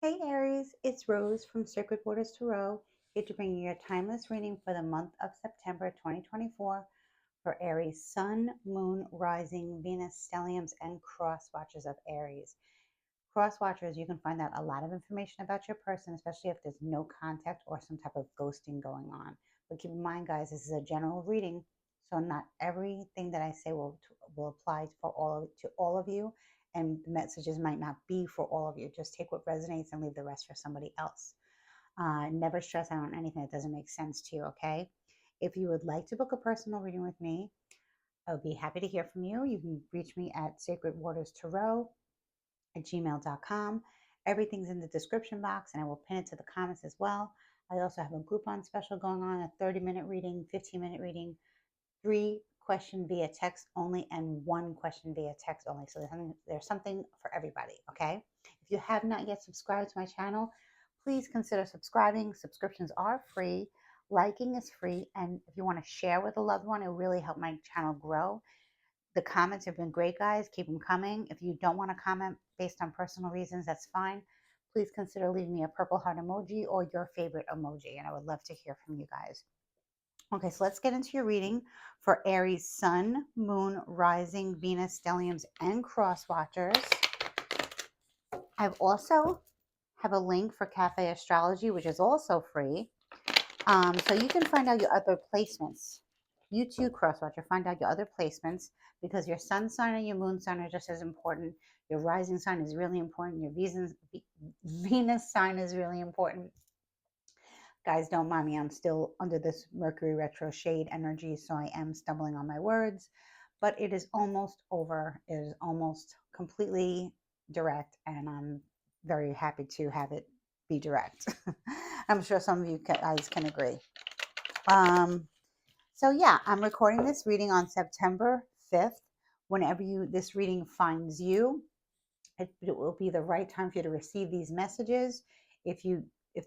Hey Aries, it's Rose from Sacred Waters Tarot, here to bring you your timeless reading for the month of September 2024 for Aries Sun, Moon, Rising, Venus, Stelliums, and Cross Watchers of Aries. Cross Watchers, you can find out a lot of information about your person, especially if there's no contact or some type of ghosting going on. But keep in mind, guys, this is a general reading, so not everything that I say will apply to all of you, and the messages might not be for all of you. Just take what resonates and leave the rest for somebody else. Never stress out on anything that doesn't make sense to you. Okay? If you would like to book a personal reading with me, I would be happy to hear from you. You can reach me at Sacred Waters Tarot at gmail.com. Everything's in the description box, and I will pin it to the comments as well. I also have a Groupon special going on, a 30-minute reading, 15-minute reading, 3 question via text only, and 1 question via text only. So there's something for everybody, okay? If you have not yet subscribed to my channel, please consider subscribing. Subscriptions are free. Liking is free. And if you want to share with a loved one, it really helps my channel grow. The comments have been great, guys. Keep them coming. If you don't want to comment based on personal reasons, that's fine. Please consider leaving me a purple heart emoji or your favorite emoji, and I would love to hear from you guys. Okay, so let's get into your reading for Aries Sun, Moon, Rising, Venus, Stelliums, and Cross Watchers. I've also have a link for Cafe Astrology, which is also free. So you can find out your other placements. You too, Crosswatcher, find out your other placements because your sun sign and your moon sign are just as important. Your rising sign is really important. Your Venus sign is really important. Guys, don't mind me. I'm still under this Mercury retro shade energy, so I am stumbling on my words, but it is almost over. It is almost completely direct, and I'm very happy to have it be direct. I'm sure some of you guys can agree. So yeah, I'm recording this reading on September 5th. Whenever this reading finds you, it will be the right time for you to receive these messages. If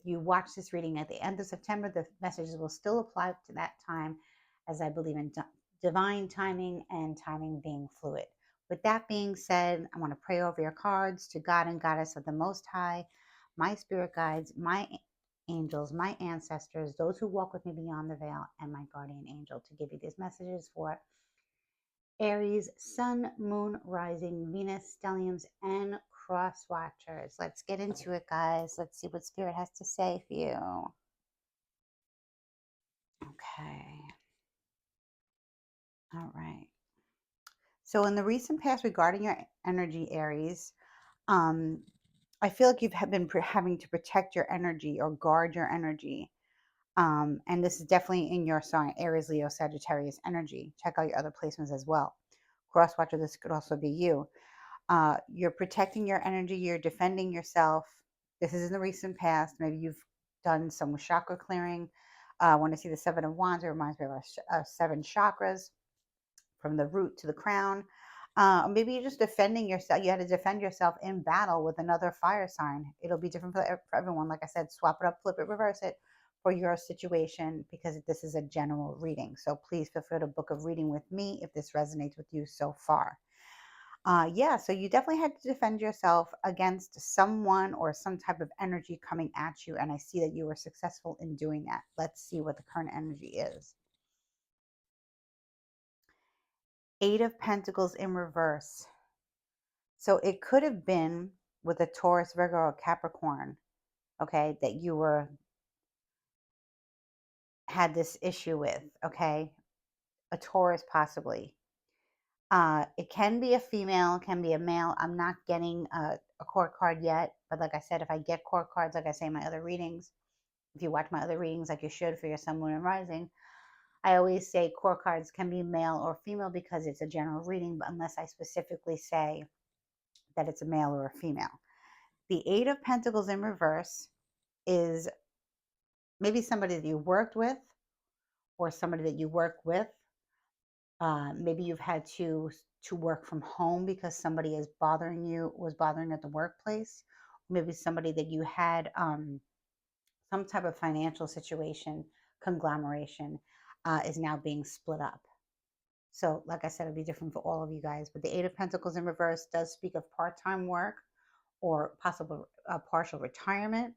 you watch this reading at the end of September, the messages will still apply to that time, as I believe in divine timing and timing being fluid. With that being said, I want to pray over your cards to God and Goddess of the Most High, my spirit guides, my angels, my ancestors, those who walk with me beyond the veil, and my guardian angel to give you these messages for Aries, Sun, Moon, Rising, Venus, Stelliums, and Cross Watchers. Let's get into it, guys. Let's see what Spirit has to say for you. Okay. All right. So, in the recent past, regarding your energy, Aries, um, I feel like you've been having to protect your energy or guard your energy. And this is definitely in your sign, Aries, Leo, Sagittarius energy. Check out your other placements as well. Cross Watcher, this could also be you. You're protecting your energy, you're defending yourself. This is in the recent past. Maybe you've done some chakra clearing. When I see the Seven of Wands, it reminds me of our 7 chakras from the root to the crown. Maybe you're just defending yourself. You had to defend yourself in battle with another fire sign. It'll be different for everyone. Like I said, swap it up, flip it, reverse it for your situation because this is a general reading. So please feel free to book a reading with me if this resonates with you so far. Yeah, so you definitely had to defend yourself against someone or some type of energy coming at you. And I see that you were successful in doing that. Let's see what the current energy is. 8 of Pentacles in reverse. So it could have been with a Taurus, Virgo, or Capricorn, okay, that you had this issue with, okay? A Taurus possibly. It can be a female, can be a male. I'm not getting a court card yet, but like I said, if I get court cards, like I say in my other readings, if you watch my other readings like you should for your Sun, Moon, and Rising, I always say court cards can be male or female because it's a general reading, but unless I specifically say that it's a male or a female. The 8 of Pentacles in reverse is maybe somebody that you worked with or somebody that you work with. Maybe you've had to work from home because somebody is was bothering at the workplace. Maybe somebody that you had some type of financial situation, conglomeration, is now being split up. So, like I said, it'll be different for all of you guys. But the 8 of Pentacles in reverse does speak of part-time work or possible partial retirement,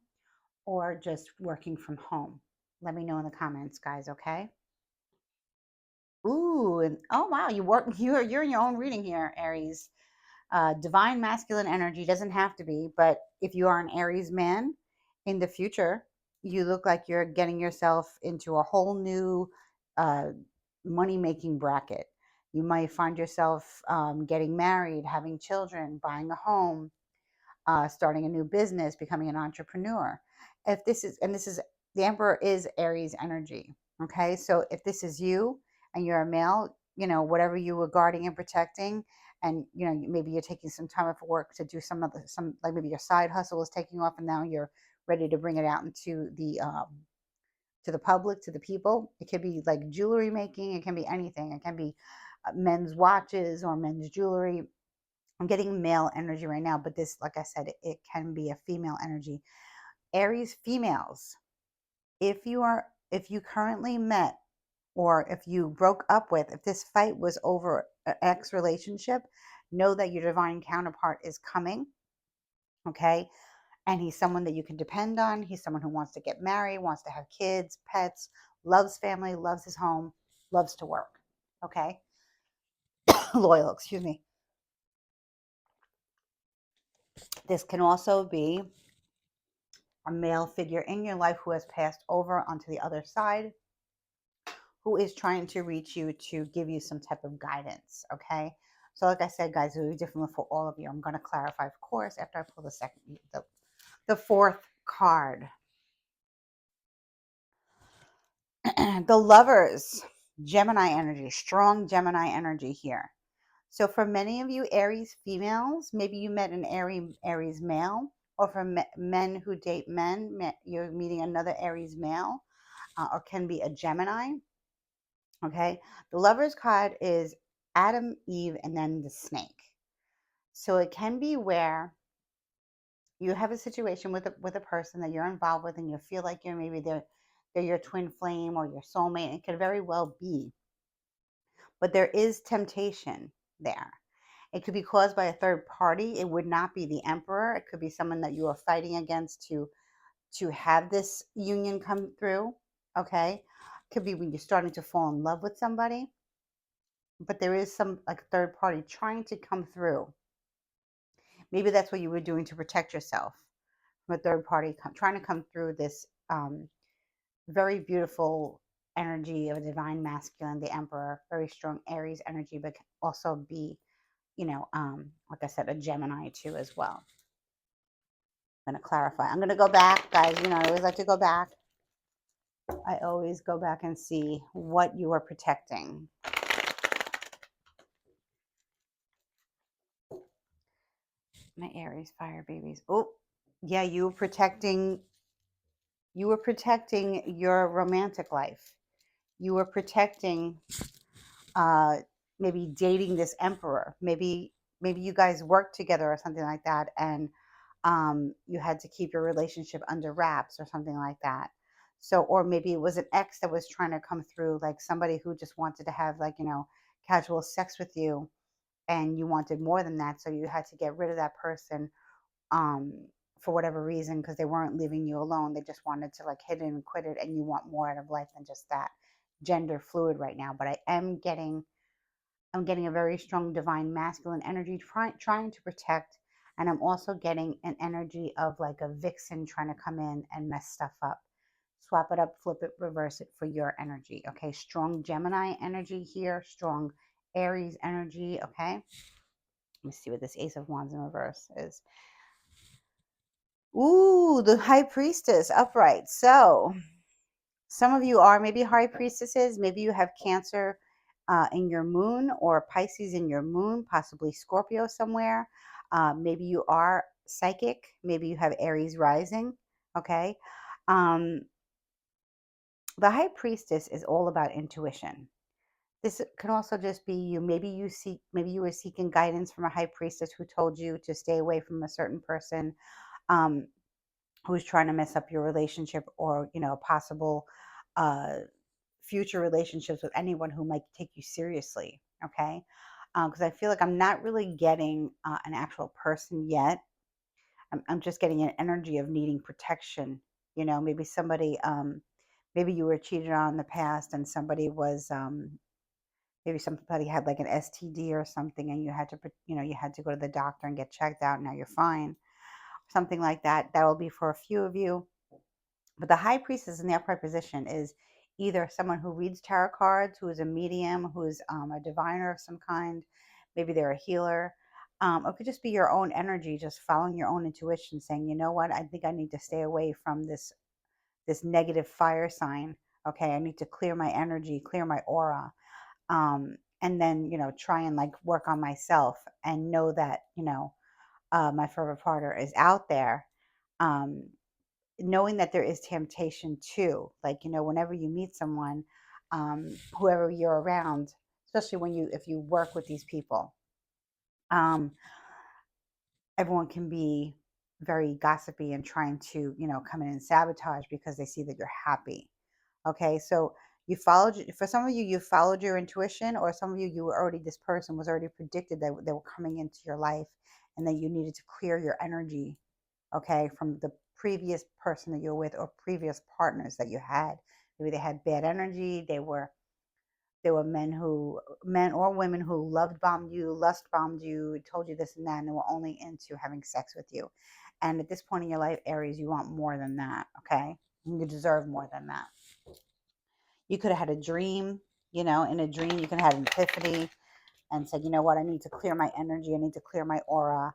or just working from home? Let me know in the comments, guys, okay? Ooh, and oh wow, you work you're in your own reading here, Aries. Divine masculine energy doesn't have to be, but if you are an Aries man in the future, you look like you're getting yourself into a whole new uh, money making bracket. You might find yourself getting married, having children, buying a home, starting a new business, becoming an entrepreneur. If this is, and this is, the Emperor is Aries energy. Okay. So if this is you and you're a male, whatever you were guarding and protecting, and, maybe you're taking some time off work to do like maybe your side hustle is taking off and now you're ready to bring it out into to the public, to the people. It could be like jewelry making. It can be anything. It can be men's watches or men's jewelry. I'm getting male energy right now, but this, like I said, it can be a female energy. Aries females, if you currently met, or if you broke up with, if this fight was over an ex relationship, know that your divine counterpart is coming, okay? And he's someone that you can depend on. He's someone who wants to get married, wants to have kids, pets, loves family, loves his home, loves to work, okay? Loyal, excuse me. This can also be a male figure in your life who has passed over onto the other side, who is trying to reach you to give you some type of guidance. Okay. So, like I said, guys, it will be different for all of you. I'm going to clarify, of course, after I pull the fourth card. The Lovers, Gemini energy, strong Gemini energy here. So, for many of you Aries females, maybe you met an Aries male, or for men who date men, you're meeting another Aries male, or can be a Gemini. Okay. The Lover's card is Adam, Eve, and then the snake. So it can be where you have a situation with a person that you're involved with, and you feel like they're your twin flame or your soulmate. It could very well be, but there is temptation there. It could be caused by a third party. It would not be the Emperor. It could be someone that you are fighting against to have this union come through. Okay. Could be when you're starting to fall in love with somebody, but there is some like third party trying to come through. Maybe that's what you were doing to protect yourself from a third party trying to come through this very beautiful energy of a divine masculine, the Emperor, very strong Aries energy, but can also be, like I said, a Gemini too as well. I'm going to clarify. I'm going to go back, guys. I always like to go back. I always go back and see what you are protecting. My Aries fire babies. Oh, yeah, you were protecting your romantic life. You were protecting uh maybe dating this Emperor. Maybe you guys worked together or something like that, and you had to keep your relationship under wraps or something like that. So, or maybe it was an ex that was trying to come through, like somebody who just wanted to have, like, casual sex with you, and you wanted more than that, so you had to get rid of that person, um, for whatever reason, because they weren't leaving you alone. They just wanted to like hit it and quit it, and you want more out of life than just that. Gender fluid right now, but I'm getting a very strong divine masculine energy trying to protect, and I'm also getting an energy of like a vixen trying to come in and mess stuff up. Swap it up, flip it, reverse it for your energy. Okay, strong Gemini energy here, strong Aries energy. Okay, let me see what this Ace of Wands in reverse is. Ooh, the High Priestess upright. So some of you are maybe high priestesses. Maybe you have Cancer in your moon, or Pisces in your moon, possibly Scorpio somewhere. Maybe you are psychic. Maybe you have Aries rising. Okay. Um, the High Priestess is all about intuition. This can also just be you. Maybe you were seeking guidance from a high priestess who told you to stay away from a certain person. Um, who's trying to mess up your relationship, or possible uh, future relationships with anyone who might take you seriously. Okay, because I feel like I'm not really getting an actual person yet. I'm just getting an energy of needing protection. Maybe somebody, maybe you were cheated on in the past, and somebody was, maybe somebody had like an STD or something, and you had to, you had to go to the doctor and get checked out. Now you're fine. Something like that. That will be for a few of you. But the high priestess in the upright position is either someone who reads tarot cards, who is a medium, who is a diviner of some kind. Maybe they're a healer. It could just be your own energy, just following your own intuition, saying, you know what, I think I need to stay away from this negative fire sign. Okay, I need to clear my energy, clear my aura, and then try and like work on myself and know that my forever partner is out there. Um, Knowing that there is temptation too, like whenever you meet someone, whoever you're around, especially when you if you work with these people, um, everyone can be very gossipy and trying to come in and sabotage because they see that you're happy. Okay, so for some of you, you followed your intuition, or some of you, you were already, this person was already predicted that they were coming into your life, and then you needed to clear your energy, okay, from the previous person that you're with or previous partners that you had. Maybe they had bad energy. They were men or women who loved bombed you, lust bombed you, told you this and that, and they were only into having sex with you. And at this point in your life, Aries, you want more than that, okay? You deserve more than that. You could have had a dream, in a dream, you could have had an epiphany and said, you know what, I need to clear my energy, I need to clear my aura,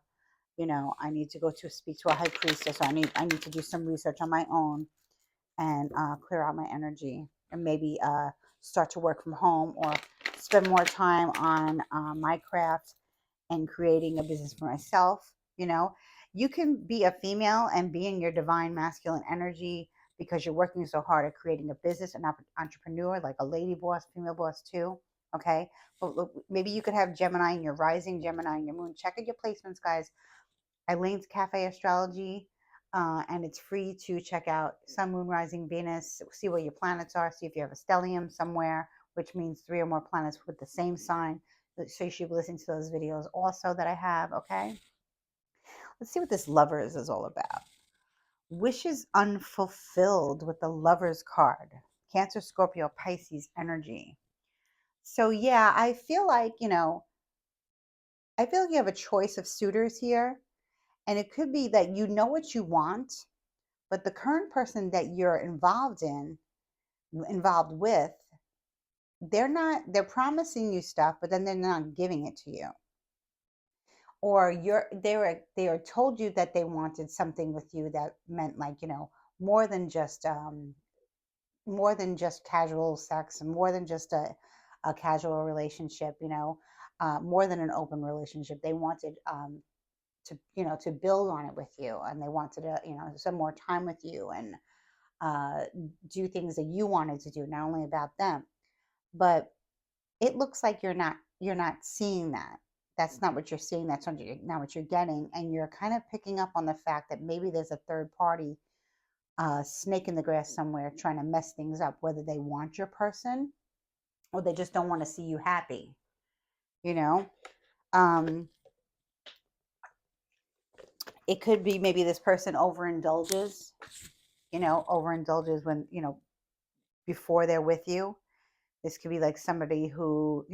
I need to go to speak to a high priestess, or I need to do some research on my own and clear out my energy, and maybe start to work from home, or spend more time on my craft and creating a business for myself. You can be a female and be in your divine masculine energy because you're working so hard at creating a business, an entrepreneur, like a lady boss, female boss too. Okay, but look, maybe you could have Gemini in your rising, Gemini in your moon. Check out your placements, guys. Eileen's Cafe Astrology, and it's free to check out Sun, Moon, Rising, Venus, see where your planets are, see if you have a stellium somewhere, which means 3 or more planets with the same sign. So you should be listening to those videos also that I have, okay? Let's see what this Lovers is all about. Wishes unfulfilled with the Lovers card. Cancer, Scorpio, Pisces energy. So yeah, I feel like you have a choice of suitors here. And it could be that you know what you want, but the current person that you're involved with, they're promising you stuff, but then they're not giving it to you. Or they are told you that they wanted something with you that meant, like, more than just casual sex, and more than just a casual relationship, more than an open relationship. They wanted to build on it with you, and they wanted to some more time with you, and uh, do things that you wanted to do, not only about them. But it looks like you're not seeing that. That's not what you're seeing. That's not what you're getting, and you're kind of picking up on the fact that maybe there's a third party, snake in the grass somewhere, trying to mess things up, whether they want your person or they just don't want to see you happy. You know, um, it could be maybe this person overindulges. Overindulges when before they're with you. This could be like somebody who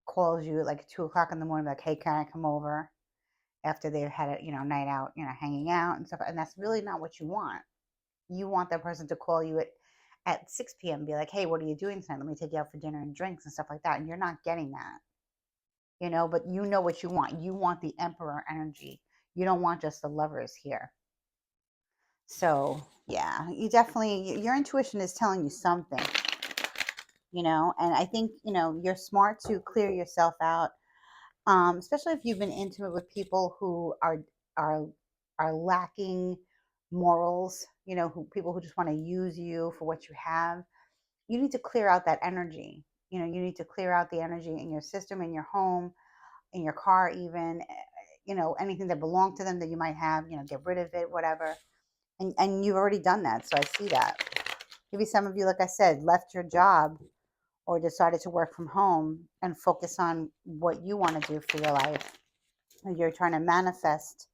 calls you at like 2 o'clock in the morning, like, "Hey, can I come over?" After they've had a night out, hanging out and stuff, and that's really not what you want. You want that person to call you at 6 p.m. and be like, "Hey, what are you doing tonight? Let me take you out for dinner and drinks and stuff like that." And you're not getting that, but you know what you want. You want the Emperor energy. You don't want just the Lovers here. So yeah, you definitely, your intuition is telling you something, and I think you're smart to clear yourself out, especially if you've been intimate with people who are are lacking morals, people who just want to use you for what you have. You need to clear out that energy. You need to clear out the energy in your system, in your home, in your car, even, anything that belonged to them that you might have, get rid of it, whatever. And you've already done that. So I see that. Maybe some of you, like I said, left your job or decided to work from home and focus on what you want to do for your life. You're trying to manifest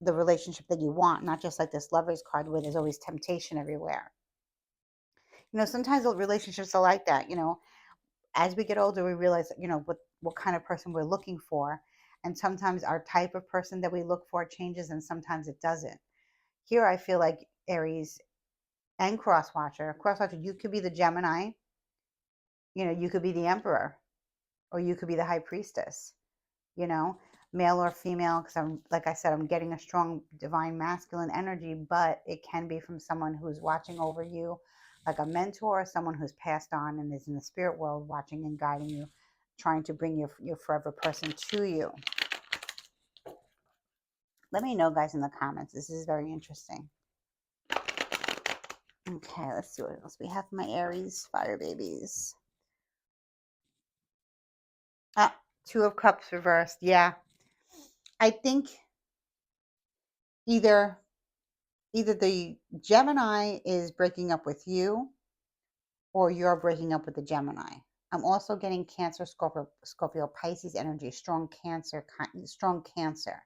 the relationship that you want, not just like this Lovers card where there's always temptation everywhere. Sometimes relationships are like that. As we get older, we realize, what kind of person we're looking for. And sometimes our type of person that we look for changes and sometimes it doesn't. Here, I feel like Aries and Crosswatcher. Crosswatcher, you could be the Gemini, you could be the Emperor, or you could be the High Priestess, you know, male or female, because like I said, I'm getting a strong divine masculine energy, but it can be from someone who's watching over you, like a mentor, someone who's passed on and is in the spirit world watching and guiding you, trying to bring your forever person to you. Let me know, guys, in the comments. This is very interesting. Okay, let's see what else we have for my Aries fire babies. Ah, Two of Cups reversed. Yeah. I think either the Gemini is breaking up with you or you're breaking up with the Gemini. I'm also getting Cancer, Scorpio, Pisces energy, strong Cancer, strong Cancer.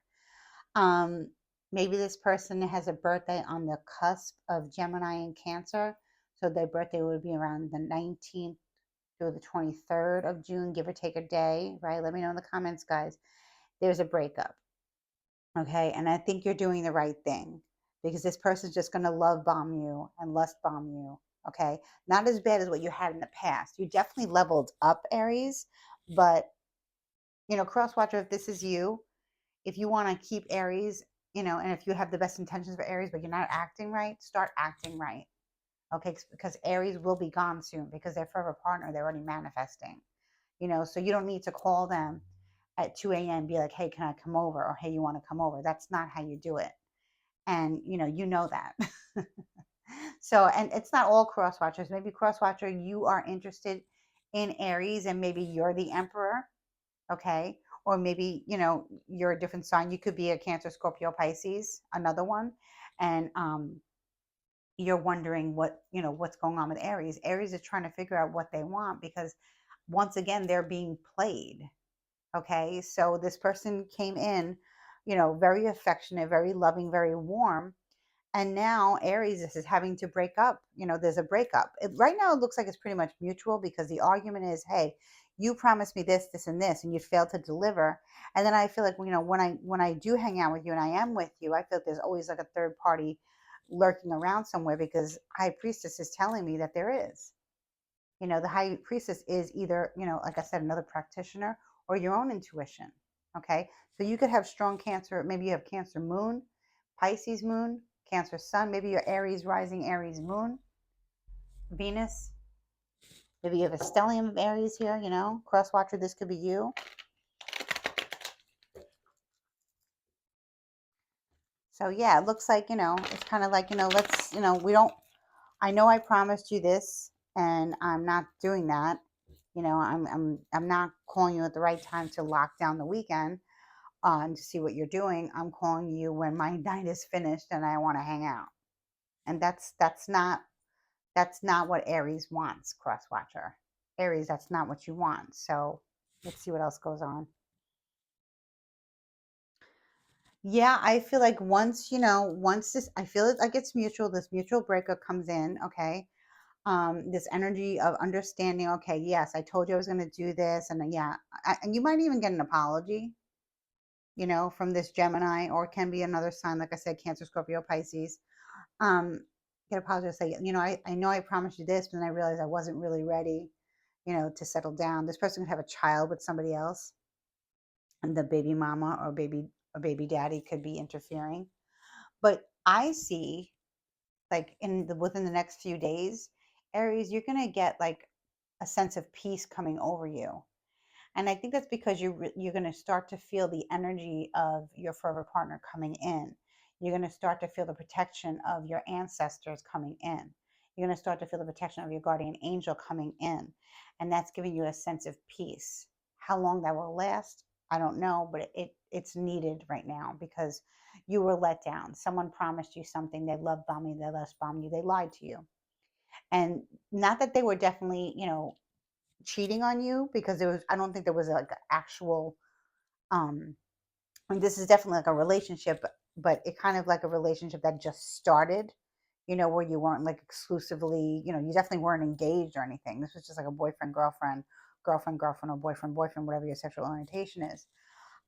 Um, Maybe this person has a birthday on the cusp of Gemini and Cancer, so their birthday would be around the 19th through the 23rd of June, give or take a day, right? Let me know in the comments, guys. There's a breakup, okay? And I think you're doing the right thing because this person's just going to love bomb you and lust bomb you, okay? Not as bad as what you had in the past. You definitely leveled up, Aries, but Crosswatcher, if this is you, if you want to keep Aries, and if you have the best intentions for Aries, but you're not acting right, start acting right, okay? Because Aries will be gone soon because their forever partner, they're already manifesting, so you don't need to call them at 2 a.m. and be like, hey, can I come over? Or hey, you want to come over? That's not how you do it. And you know that. So, and it's not all cross watchers. Maybe cross watcher, you are interested in Aries and maybe you're the emperor, okay? Or maybe, you're a different sign. You could be a Cancer, Scorpio, Pisces, another one. And you're wondering what's going on with Aries. Aries is trying to figure out what they want because once again, they're being played. Okay. So this person came in, very affectionate, very loving, very warm. And now Aries is having to break up. There's a breakup. Right now, it looks like it's pretty much mutual because the argument is, hey, you promised me this, this, and this, and you failed to deliver. And then I feel like, when I do hang out with you and I am with you, I feel like there's always like a third party lurking around somewhere because High Priestess is telling me that there is. The High Priestess is either, like I said, another practitioner or your own intuition. Okay. So you could have strong Cancer. Maybe you have Cancer moon, Pisces moon, Cancer sun. Maybe your Aries rising, Aries moon, Venus. Maybe you have a stellium of Aries here, cross watcher. This could be you. So yeah, it looks like, it's kind of like, let's, we don't, I know I promised you this and I'm not doing that. I'm not calling you at the right time to lock down the weekend to see what you're doing. I'm calling you when my night is finished and I want to hang out. And that's not what Aries wants, cross watcher. Aries, that's not what you want. So let's see what else goes on. Yeah, I feel like once this, I feel it like it's mutual. This mutual breakup comes in, okay? This energy of understanding, okay, yes, I told you I was going to do this. And yeah, and you might even get an apology, from this Gemini, or it can be another sign, like I said, Cancer, Scorpio, Pisces. Get apology, say, I know I promised you this, but then I realized I wasn't really ready, to settle down. This person could have a child with somebody else, and the baby mama or baby daddy could be interfering. But I see, like within the next few days, Aries, you're gonna get like a sense of peace coming over you. And I think that's because you're going to start to feel the energy of your forever partner coming in. You're going to start to feel the protection of your ancestors coming in. You're going to start to feel the protection of your guardian angel coming in. And that's giving you a sense of peace. How long that will last, I don't know, but it's needed right now because you were let down. Someone promised you something. They love bombing, they lust bomb you, they lied to you. And not that they were definitely, cheating on you, because I don't think there was like an actual, this is definitely like a relationship, but it kind of like a relationship that just started, where you weren't like exclusively, you definitely weren't engaged or anything. This was just like a boyfriend, girlfriend, girlfriend, girlfriend, or boyfriend, boyfriend, whatever your sexual orientation is,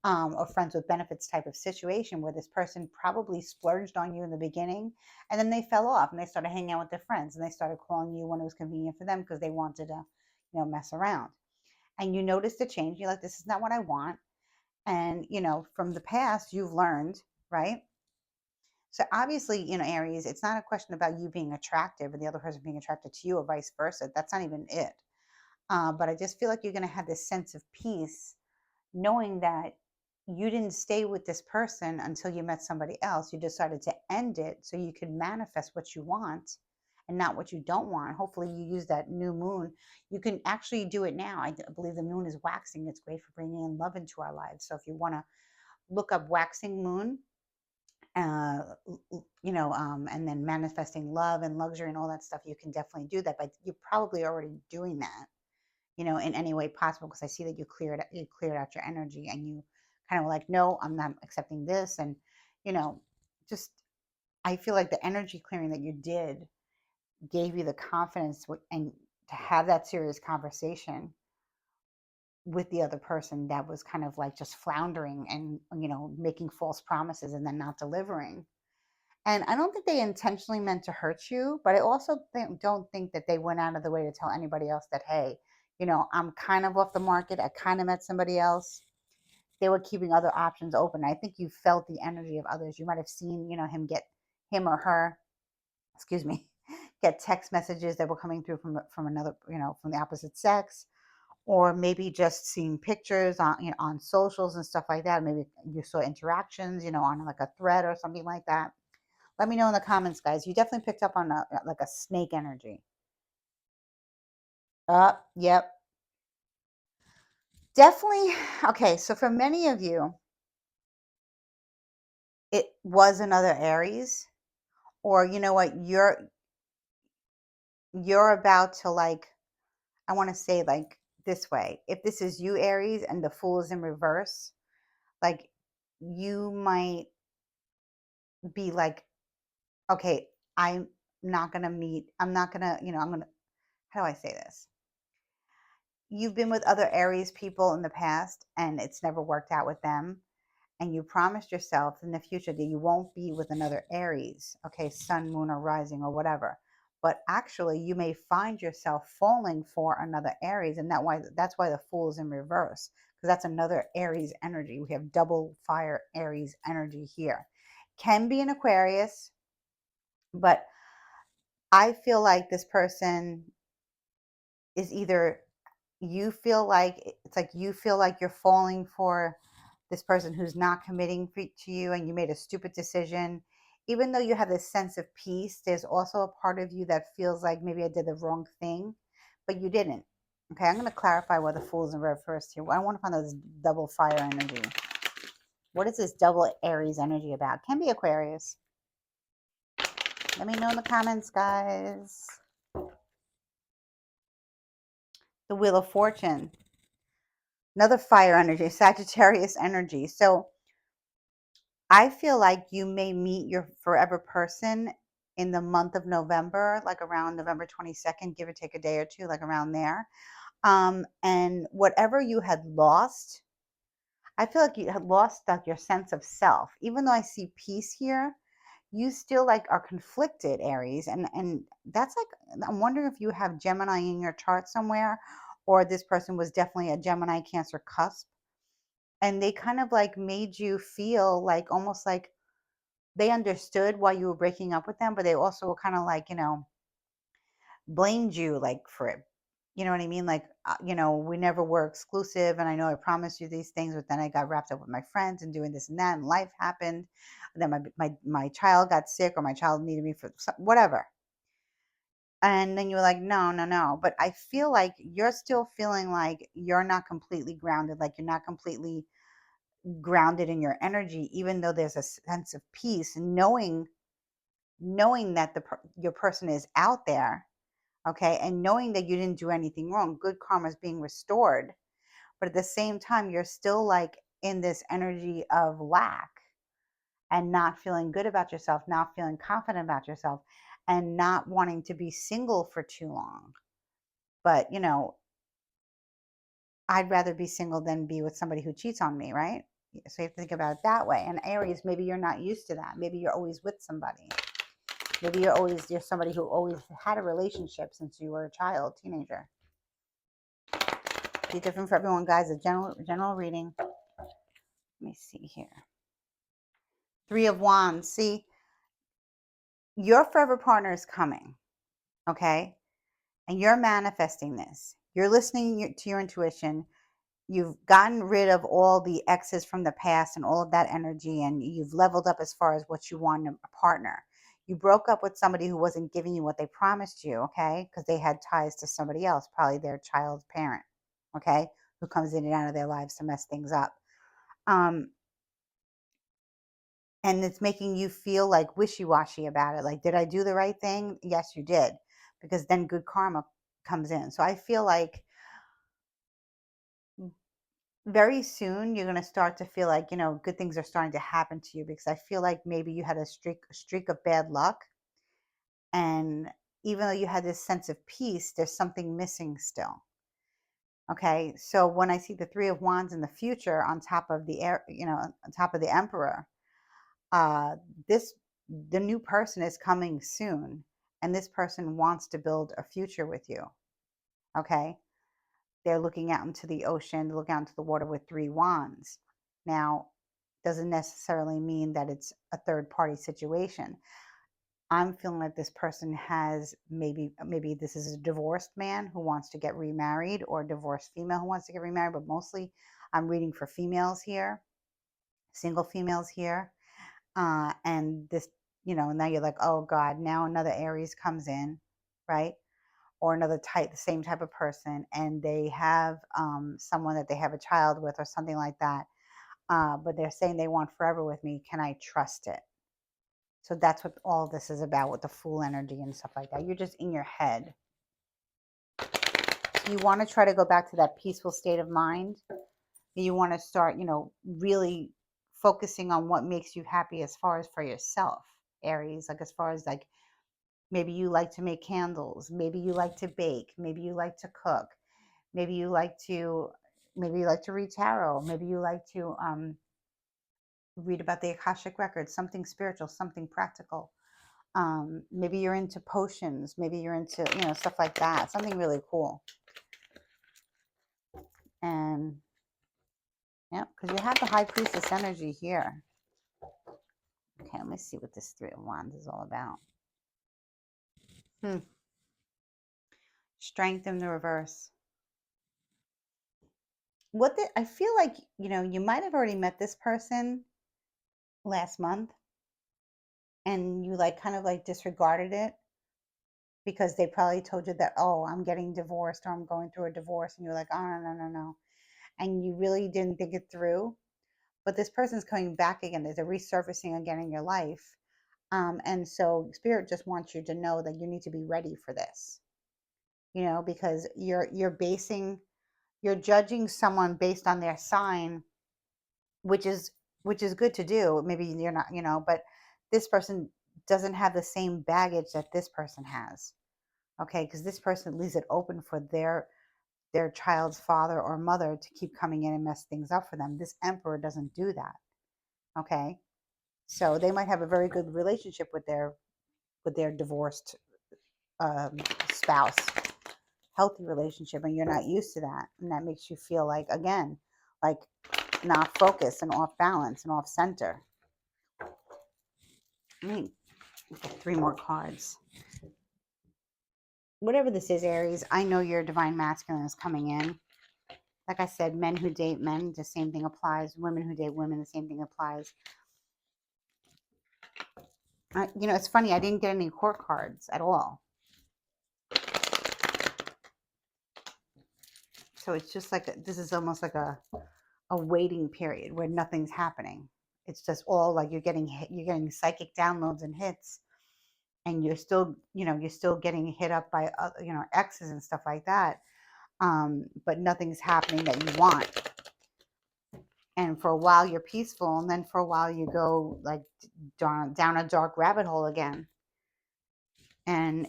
or friends with benefits type of situation where this person probably splurged on you in the beginning and then they fell off and they started hanging out with their friends and they started calling you when it was convenient for them because they wanted to, mess around. And you noticed a change. You're like, this is not what I want. And, from the past, you've learned, right? So obviously, Aries, it's not a question about you being attractive and the other person being attracted to you or vice versa. That's not even it. But I just feel like you're going to have this sense of peace knowing that you didn't stay with this person until you met somebody else. You decided to end it so you could manifest what you want and not what you don't want. Hopefully, you use that new moon. You can actually do it now. I believe the moon is waxing. It's great for bringing in love into our lives. So if you want to look up waxing moon, and then manifesting love and luxury and all that stuff, you can definitely do that. But you're probably already doing that, in any way possible, because I see that you cleared out your energy and you kind of like, no, I'm not accepting this. And, you know, just, I feel like the energy clearing that you did gave you the confidence and to have that serious conversation with the other person that was kind of like just floundering and, making false promises and then not delivering. And I don't think they intentionally meant to hurt you, but I also don't think that they went out of the way to tell anybody else that, hey, I'm kind of off the market. I kind of met somebody else. They were keeping other options open. I think you felt the energy of others. You might have seen, him or her, excuse me, get text messages that were coming through from another, from the opposite sex, or maybe just seeing pictures on, on socials and stuff like that. Maybe you saw interactions, on like a thread or something like that. Let me know in the comments, guys. You definitely picked up on like a snake energy. Yep. Definitely. Okay, so for many of you, it was another Aries, or you know what, you're about to like, I want to say like this way. If this is you, Aries, and the Fool is in reverse, like you might be like, okay, I'm not gonna, how do I say this? You've been with other Aries people in the past and it's never worked out with them. And you promised yourself in the future that you won't be with another Aries, okay, sun, moon, or rising, or whatever. But actually, you may find yourself falling for another Aries, and that's why the Fool is in reverse, because that's another Aries energy. We have double fire Aries energy here. Can be an Aquarius, but I feel like this person is either, you feel like you're falling for this person who's not committing to you and you made a stupid decision. Even though you have this sense of peace, there's also a part of you that feels like maybe I did the wrong thing, but you didn't. Okay, I'm going to clarify why the Fool's in reverse here. I want to find out this double fire energy. What is this double Aries energy about? Can be Aquarius. Let me know in the comments, guys. The Wheel of Fortune. Another fire energy, Sagittarius energy. So I feel like you may meet your forever person in the month of November, like around November 22nd, give or take a day or two, like around there. And whatever you had lost, I feel like you had lost like your sense of self. Even though I see peace here, you still like are conflicted, Aries. And that's like, I'm wondering if you have Gemini in your chart somewhere, or this person was definitely a Gemini Cancer cusp. And they kind of like made you feel like almost like they understood why you were breaking up with them, but they also were kind of like, blamed you like for it. You know what I mean? Like, we never were exclusive. And I know I promised you these things, but then I got wrapped up with my friends and doing this and that, and life happened. And then my child got sick, or my child needed me for whatever. And then you were like, no, no, no. But I feel like you're still feeling like you're not completely grounded, like you're not completely grounded in your energy, even though there's a sense of peace, knowing that your person is out there, okay, and knowing that you didn't do anything wrong, good karma is being restored. But at the same time, you're still like in this energy of lack, and not feeling good about yourself, not feeling confident about yourself, and not wanting to be single for too long. But, I'd rather be single than be with somebody who cheats on me, right? So you have to think about it that way. And Aries, maybe you're not used to that. Maybe you're always with somebody. Maybe you're somebody who always had a relationship since you were a child, teenager. Be different for everyone, guys. A general reading. Let me see here. Three of Wands. See, your forever partner is coming, okay? And you're manifesting this. You're listening to your intuition. You've gotten rid of all the exes from the past and all of that energy, and you've leveled up as far as what you want in a partner. You broke up with somebody who wasn't giving you what they promised you, okay? Because they had ties to somebody else, probably their child's parent, okay? Who comes in and out of their lives to mess things up. Um, and it's making you feel like wishy-washy about it. Like, did I do the right thing? Yes, you did, because then good karma comes in. So I feel like very soon you're going to start to feel like, good things are starting to happen to you, because I feel like maybe you had a streak of bad luck, and even though you had this sense of peace, there's something missing still. Okay? So when I see the 3 of Wands in the future on top of the air, on top of the Emperor, uh this the new person is coming soon, and this person wants to build a future with you. Okay? They're looking out into the ocean, looking out into the water with 3 wands. Now, doesn't necessarily mean that it's a third party situation. I'm feeling like this person has, maybe this is a divorced man who wants to get remarried, or a divorced female who wants to get remarried, but mostly I'm reading for females here, single females here. And this, now you're like, oh God, now another Aries comes in, right? Or another type, the same type of person, and they have someone that they have a child with or something like that. But they're saying they want forever with me. Can I trust it? So that's what all this is about, with the Fool energy and stuff like that. You're just in your head. So you want to try to go back to that peaceful state of mind. You want to start, really focusing on what makes you happy as far as for yourself, Aries. Like, as far as, like, maybe you like to make candles, maybe you like to bake, maybe you like to cook, maybe you like to read tarot, maybe you like to read about the Akashic records, something spiritual, something practical. Maybe you're into potions, maybe you're into, stuff like that, something really cool. And yeah, because you have the High Priestess energy here. Okay, let me see what this 3 of Wands is all about. Strength in the reverse. I feel like, you might have already met this person last month, and you, like, kind of like disregarded it because they probably told you that, oh, I'm getting divorced, or I'm going through a divorce, and you're like, oh, no, no, no, no, and you really didn't think it through. But this person's coming back again. There's a resurfacing again in your life. And so Spirit just wants you to know that you need to be ready for this, because you're judging someone based on their sign, which is good to do. Maybe you're not, but this person doesn't have the same baggage that this person has. Okay, because this person leaves it open for their child's father or mother to keep coming in and mess things up for them. This Emperor doesn't do that. Okay, so they might have a very good relationship with their divorced um, spouse, healthy relationship, and you're not used to that, and that makes you feel like, again, like, not focused and off balance and off center. Let me get 3 more cards. Whatever this is, Aries, I know your divine masculine is coming in. Like I said, men who date men, the same thing applies. Women who date women, the same thing applies. It's funny, I didn't get any court cards at all. So it's just like, this is almost like a waiting period where nothing's happening. It's just all like you're getting psychic downloads and hits, and you're still getting hit up by exes and stuff like that. But nothing's happening that you want. And for a while you're peaceful, and then for a while you go like down a dark rabbit hole again. And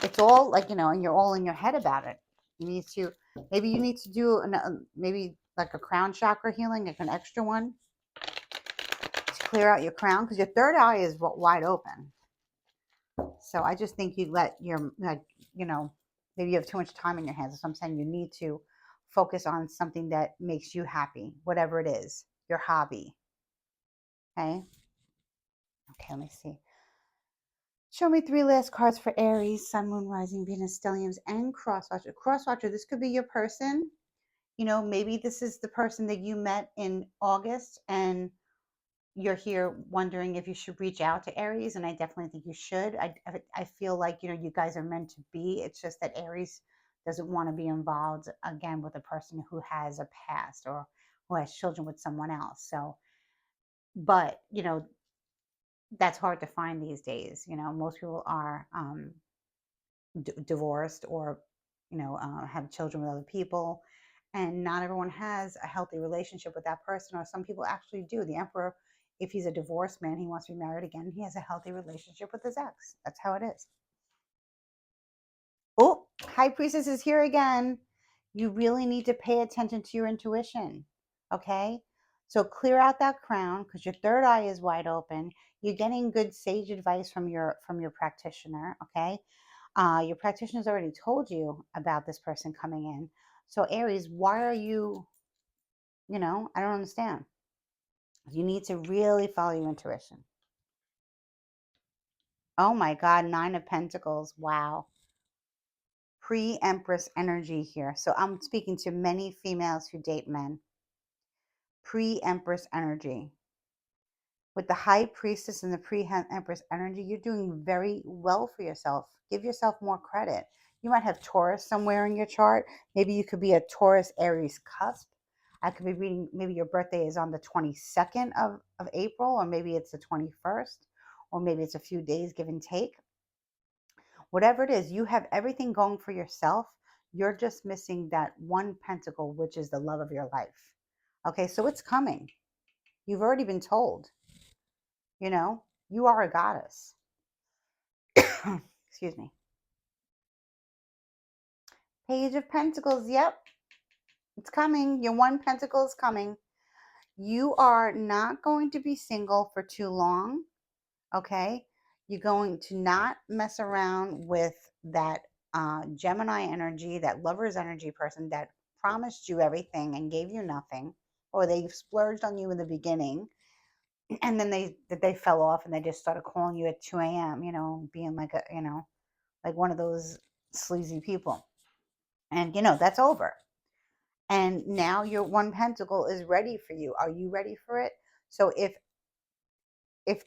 it's all like, and you're all in your head about it. Maybe you need to do maybe like a crown chakra healing, like an extra one, to clear out your crown, because your third eye is wide open. So I just think you let your, like, maybe you have too much time in your hands. So I'm saying you need to focus on something that makes you happy, whatever it is, your hobby. Okay. Okay, let me see. Show me 3 last cards for Aries, Sun, Moon, Rising, Venus, Stelliums, and Crosswatcher. Crosswatcher, this could be your person. Maybe this is the person that you met in August, and you're here wondering if you should reach out to Aries, and I definitely think you should. I feel like, you guys are meant to be. It's just that Aries doesn't want to be involved again with a person who has a past or who has children with someone else. So, but, that's hard to find these days. Most people are divorced or have children with other people, and not everyone has a healthy relationship with that person, or some people actually do. The Emperor, if he's a divorced man, he wants to be married again, he has a healthy relationship with his ex. That's how it is. Oh, High Priestess is here again. You really need to pay attention to your intuition. Okay, so clear out that crown, because your third eye is wide open. You're getting good sage advice from your practitioner. Okay, your practitioner's already told you about this person coming in. So Aries, why are you, I don't understand. You need to really follow your intuition. Oh my God, 9 of Pentacles. Wow. Pre-Empress energy here. So I'm speaking to many females who date men. Pre-Empress energy. With the High Priestess and the Pre-Empress energy, you're doing very well for yourself. Give yourself more credit. You might have Taurus somewhere in your chart. Maybe you could be a Taurus Aries cusp. I could be reading, maybe your birthday is on the 22nd of April, or maybe it's the 21st, or maybe it's a few days, give and take. Whatever it is, you have everything going for yourself. You're just missing that one pentacle, which is the love of your life. Okay, so it's coming. You've already been told. You are a goddess. Excuse me. Page of Pentacles. Yep, it's coming. Your one pentacle is coming. You are not going to be single for too long. Okay. You're going to not mess around with that Gemini energy, that lover's energy person that promised you everything and gave you nothing, or they splurged on you in the beginning, and then they fell off and they just started calling you at 2 a.m., being like like one of those sleazy people. And that's over. And now your one pentacle is ready for you. Are you ready for it? So if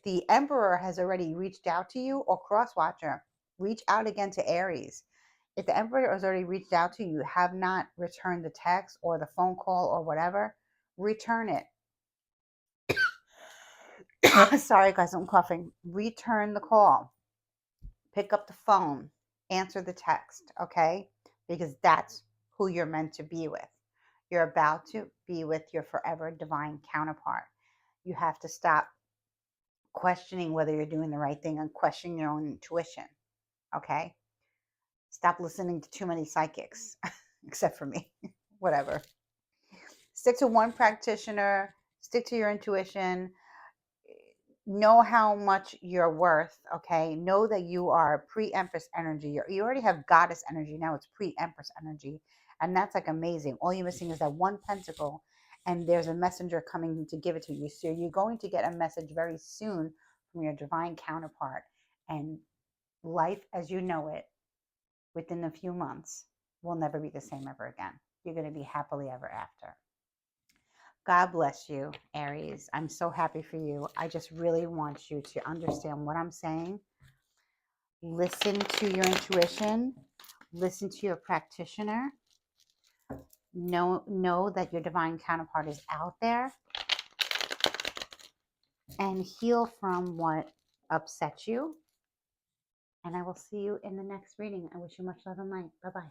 the Emperor has already reached out to you, or Crosswatcher, reach out again to Aries. If the Emperor has already reached out to you, have not returned the text or the phone call or whatever, return it. Sorry guys, I'm coughing. Return the call. Pick up the phone. Answer the text, okay? Because that's who you're meant to be with. You're about to be with your forever divine counterpart. You have to stop questioning whether you're doing the right thing and question your own intuition, okay? Stop listening to too many psychics, except for me. Whatever. Stick to one practitioner, stick to your intuition. Know how much you're worth, okay? Know that you are pre-Empress energy. You already have goddess energy. Now it's pre-Empress energy. And that's like amazing. All you're missing is that one pentacle, and there's a messenger coming to give it to you. So you're going to get a message very soon from your divine counterpart. And life as you know it, within a few months, will never be the same ever again. You're going to be happily ever after. God bless you, Aries. I'm so happy for you. I just really want you to understand what I'm saying. Listen to your intuition. Listen to your practitioner. Know that your divine counterpart is out there. And heal from what upset you. And I will see you in the next reading. I wish you much love and light. Bye-bye.